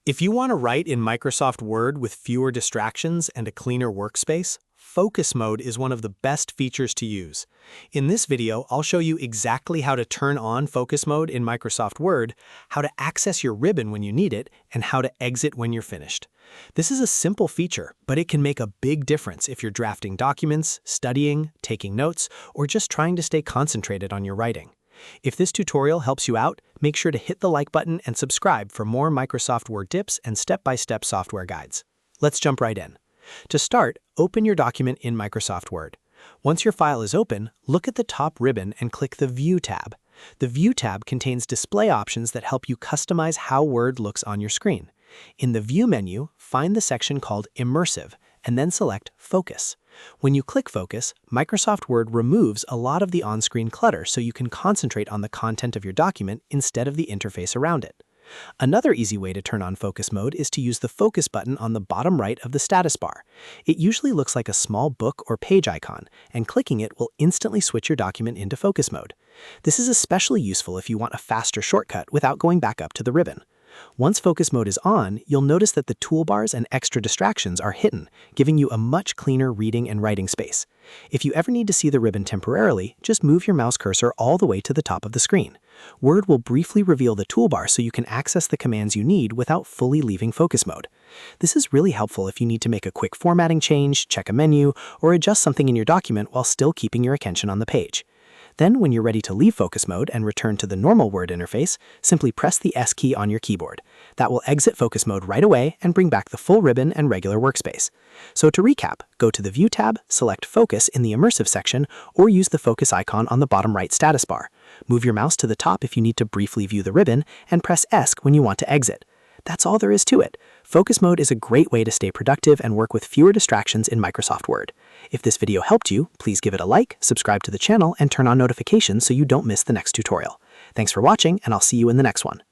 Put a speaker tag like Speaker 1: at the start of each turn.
Speaker 1: If you want to write in Microsoft Word with fewer distractions and a cleaner workspace, Focus Mode is one of the best features to use. In this video, I'll show you exactly how to turn on Focus Mode in Microsoft Word, how to access your ribbon when you need it, and how to exit when you're finished. This is a simple feature, but it can make a big difference if you're drafting documents, studying, taking notes, or just trying to stay concentrated on your writing. If this tutorial helps you out, make sure to hit the like button and subscribe for more Microsoft Word tips and step-by-step software guides. Let's jump right in. To start, open your document in Microsoft Word. Once your file is open, look at the top ribbon and click the View tab. The View tab contains display options that help you customize how Word looks on your screen. In the View menu, find the section called Immersive, and then select Focus. When you click Focus, Microsoft Word removes a lot of the on-screen clutter so you can concentrate on the content of your document instead of the interface around it. Another easy way to turn on Focus Mode is to use the Focus button on the bottom right of the status bar. It usually looks like a small book or page icon, and clicking it will instantly switch your document into Focus Mode. This is especially useful if you want a faster shortcut without going back up to the ribbon. Once Focus Mode is on, you'll notice that the toolbars and extra distractions are hidden, giving you a much cleaner reading and writing space. If you ever need to see the ribbon temporarily, just move your mouse cursor all the way to the top of the screen. Word will briefly reveal the toolbar so you can access the commands you need without fully leaving Focus Mode. This is really helpful if you need to make a quick formatting change, check a menu, or adjust something in your document while still keeping your attention on the page. Then, when you're ready to leave Focus Mode and return to the normal Word interface, simply press the S key on your keyboard. That will exit Focus Mode right away and bring back the full ribbon and regular workspace. So to recap, go to the View tab, select Focus in the Immersive section, or use the Focus icon on the bottom right status bar. Move your mouse to the top if you need to briefly view the ribbon, and press S when you want to exit. That's all there is to it. Focus Mode is a great way to stay productive and work with fewer distractions in Microsoft Word. If this video helped you, please give it a like, subscribe to the channel, and turn on notifications so you don't miss the next tutorial. Thanks for watching, and I'll see you in the next one.